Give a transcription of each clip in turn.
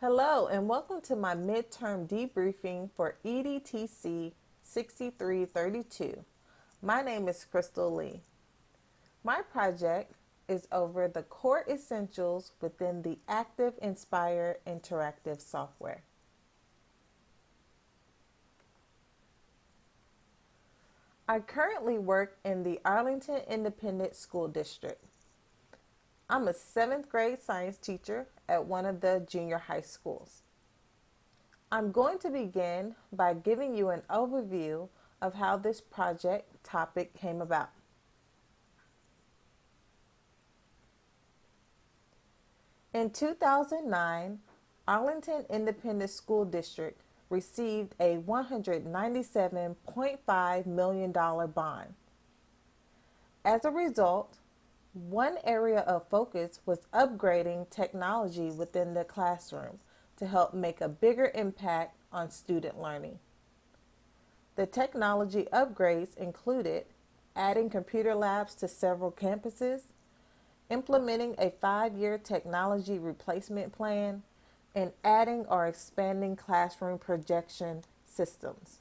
Hello and welcome to my midterm debriefing for EDTC 6332. My name is Crystal Lee. My project is over the core essentials within the Active Inspire interactive software. I currently work in the Arlington Independent School District. I'm a 7th grade science teacher at one of the junior high schools. I'm going to begin by giving you an overview of how this project topic came about. In 2009, Arlington Independent School District received a $197.5 million bond. As a result, one area of focus was upgrading technology within the classroom to help make a bigger impact on student learning. The technology upgrades included adding computer labs to several campuses, implementing a 5-year technology replacement plan, and adding or expanding classroom projection systems.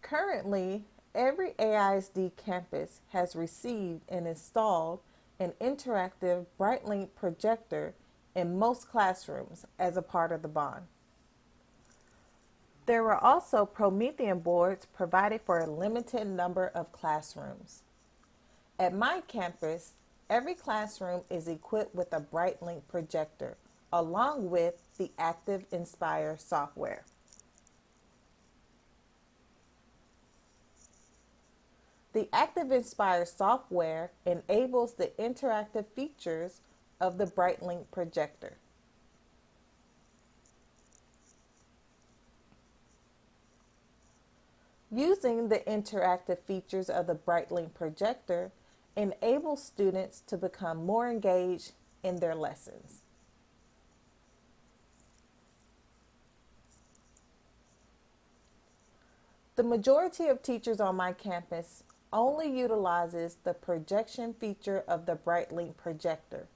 Currently, every AISD campus has received and installed an interactive BrightLink projector in most classrooms as a part of the bond. There were also Promethean boards provided for a limited number of classrooms. At my campus, every classroom is equipped with a BrightLink projector along with the Active Inspire software. The Active Inspire software enables the interactive features of the BrightLink projector. Using the interactive features of the BrightLink projector enables students to become more engaged in their lessons. The majority of teachers on my campus only utilizes the projection feature of the BrightLink projector,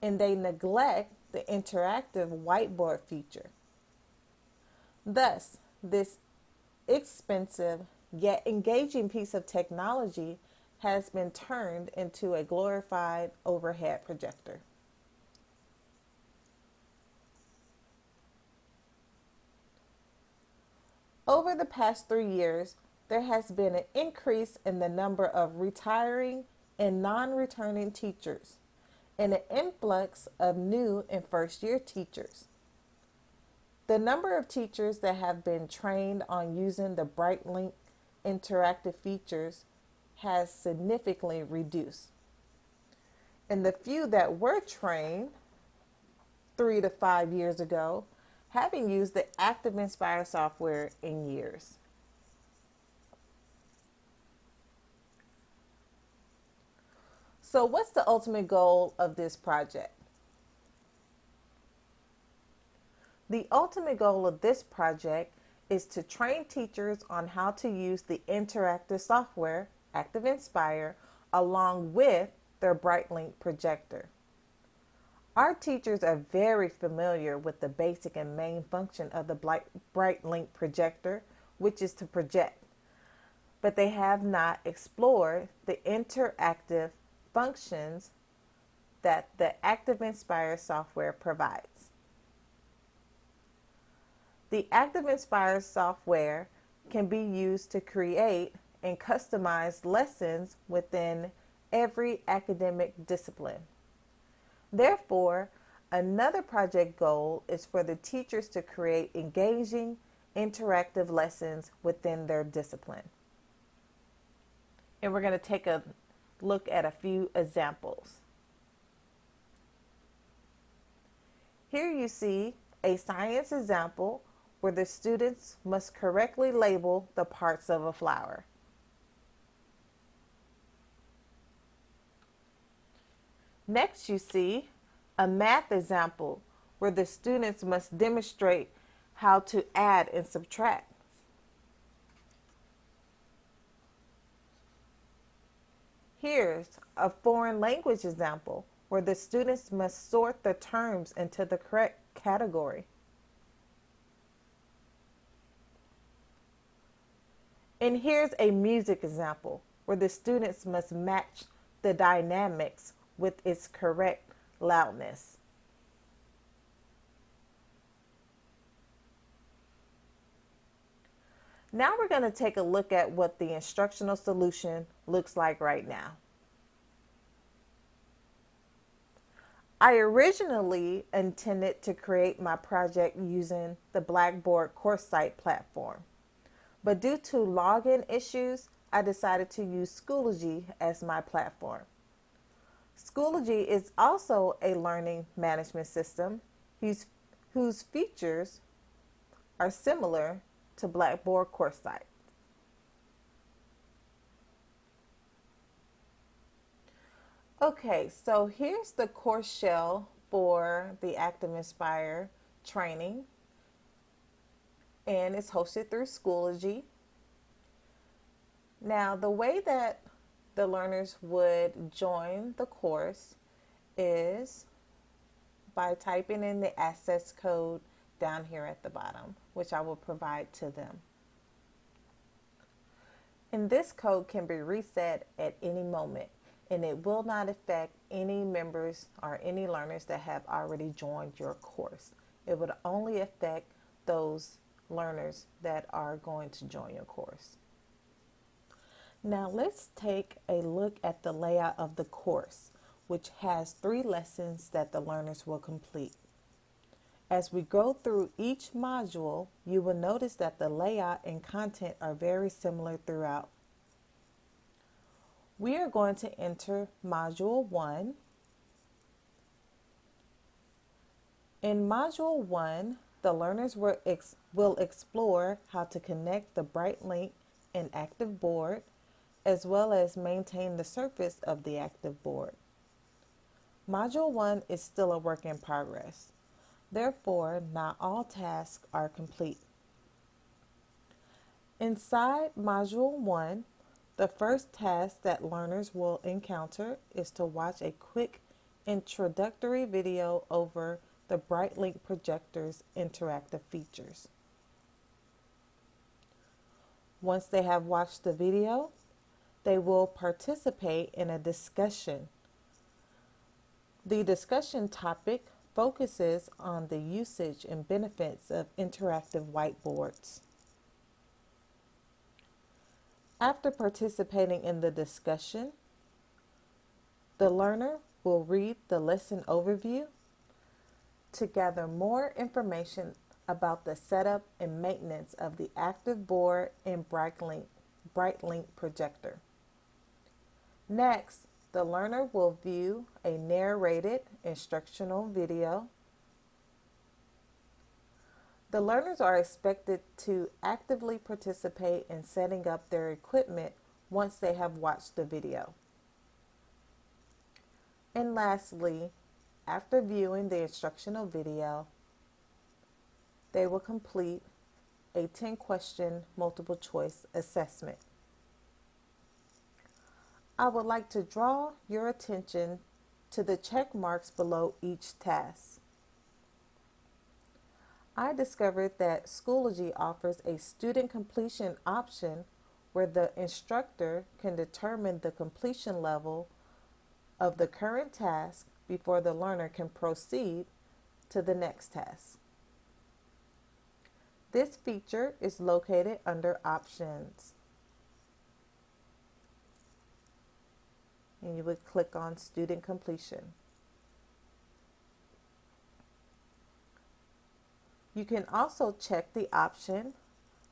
and they neglect the interactive whiteboard feature. Thus, this expensive yet engaging piece of technology has been turned into a glorified overhead projector. Over the past 3 years, there has been an increase in the number of retiring and non-returning teachers and an influx of new and first-year teachers. The number of teachers that have been trained on using the BrightLink interactive features has significantly reduced. And the few that were trained 3 to 5 years ago haven't used the Active Inspire software in years. So what's the ultimate goal of this project? The ultimate goal of this project is to train teachers on how to use the interactive software, Active Inspire, along with their BrightLink projector. Our teachers are very familiar with the basic and main function of the BrightLink projector, which is to project, but they have not explored the interactive functions that the Active Inspire software provides. The Active Inspire software can be used to create and customize lessons within every academic discipline. Therefore, another project goal is for the teachers to create engaging, interactive lessons within their discipline. And we're going to take a look at a few examples. Here you see a science example where the students must correctly label the parts of a flower. Next, you see a math example where the students must demonstrate how to add and subtract. Here's a foreign language example where the students must sort the terms into the correct category. And here's a music example where the students must match the dynamics with its correct loudness. Now we're going to take a look at what the instructional solution looks like right now. I originally intended to create my project using the Blackboard course site platform, but due to login issues, I decided to use Schoology as my platform. Schoology is also a learning management system whose features are similar to Blackboard course site. Okay, so here's the course shell for the Active Inspire training, and it's hosted through Schoology. Now, the way that the learners would join the course is by typing in the access code down here at the bottom, which I will provide to them. And this code can be reset at any moment, and it will not affect any members or any learners that have already joined your course. It would only affect those learners that are going to join your course. Now let's take a look at the layout of the course, which has 3 lessons that the learners will complete. As we go through each module, you will notice that the layout and content are very similar throughout. We are going to enter Module 1. In Module 1, the learners will explore how to connect the BrightLink and Active Board, as well as maintain the surface of the Active Board. Module 1 is still a work in progress. Therefore, not all tasks are complete. Inside Module 1, the first task that learners will encounter is to watch a quick introductory video over the BrightLink projector's interactive features. Once they have watched the video, they will participate in a discussion. The discussion topic focuses on the usage and benefits of interactive whiteboards. After participating in the discussion, the learner will read the lesson overview to gather more information about the setup and maintenance of the Active Board and BrightLink projector. Next, the learner will view a narrated instructional video. The learners are expected to actively participate in setting up their equipment once they have watched the video. And lastly, after viewing the instructional video, they will complete a 10-question multiple choice assessment. I would like to draw your attention to the check marks below each task. I discovered that Schoology offers a student completion option where the instructor can determine the completion level of the current task before the learner can proceed to the next task. This feature is located under Options. And you would click on Student Completion. You can also check the option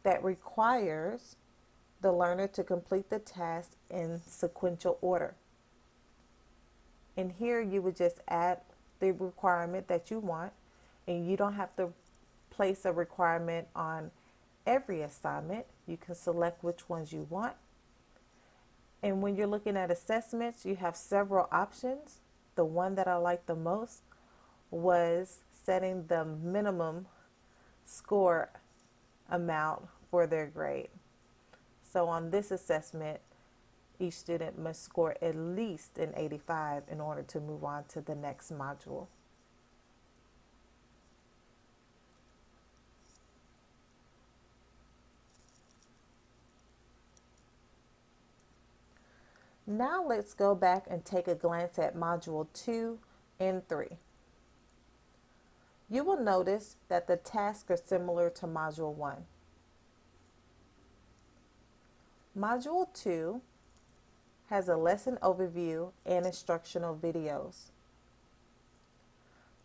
that requires the learner to complete the task in sequential order. And here you would just add the requirement that you want, and you don't have to place a requirement on every assignment. You can select which ones you want. And when you're looking at assessments, you have several options. The one that I liked the most was setting the minimum score amount for their grade. So on this assessment, Each student must score at least an 85 in order to move on to the next module. Now let's go back and take a glance at Module 2 and 3. You will notice that the tasks are similar to Module 1. Module 2 has a lesson overview and instructional videos.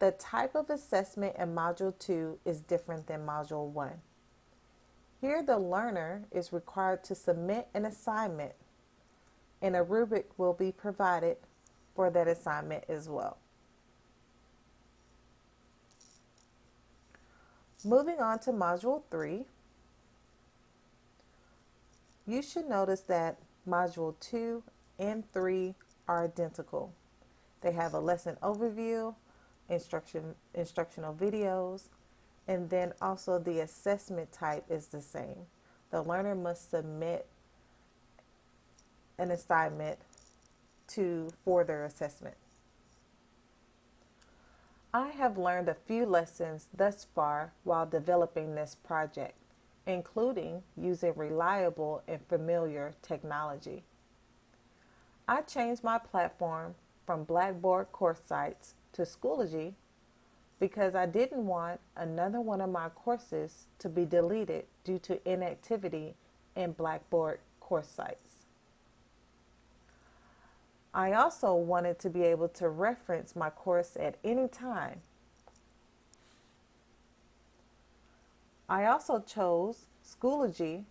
The type of assessment in Module 2 is different than Module 1. Here, the learner is required to submit an assignment, and a rubric will be provided for that assignment as well. Moving on to Module 3, you should notice that Module 2 and 3 are identical. They have a lesson overview, instructional videos, and then also the assessment type is the same. The learner must submit an assignment for their assessment. I have learned a few lessons thus far while developing this project, including using reliable and familiar technology. I changed my platform from Blackboard course sites to Schoology because I didn't want another one of my courses to be deleted due to inactivity in Blackboard course sites. I also wanted to be able to reference my course at any time. I also chose Schoology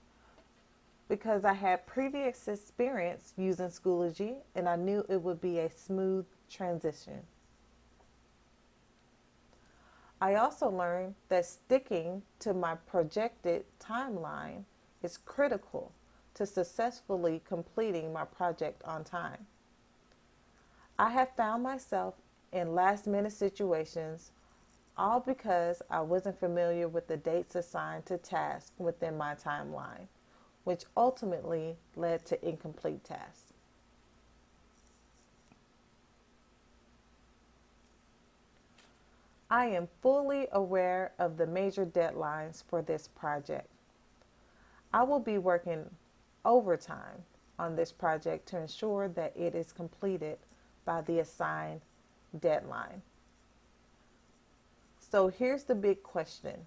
because I had previous experience using Schoology and I knew it would be a smooth transition. I also learned that sticking to my projected timeline is critical to successfully completing my project on time. I have found myself in last-minute situations, all because I wasn't familiar with the dates assigned to tasks within my timeline, which ultimately led to incomplete tasks. I am fully aware of the major deadlines for this project. I will be working overtime on this project to ensure that it is completed by the assigned deadline. So here's the big question.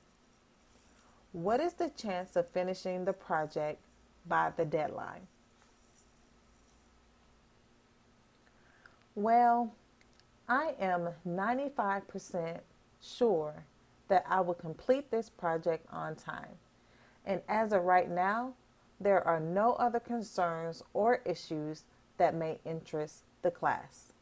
What is the chance of finishing the project by the deadline? Well, I am 95% sure that I will complete this project on time. And as of right now, there are no other concerns or issues that may interest the class.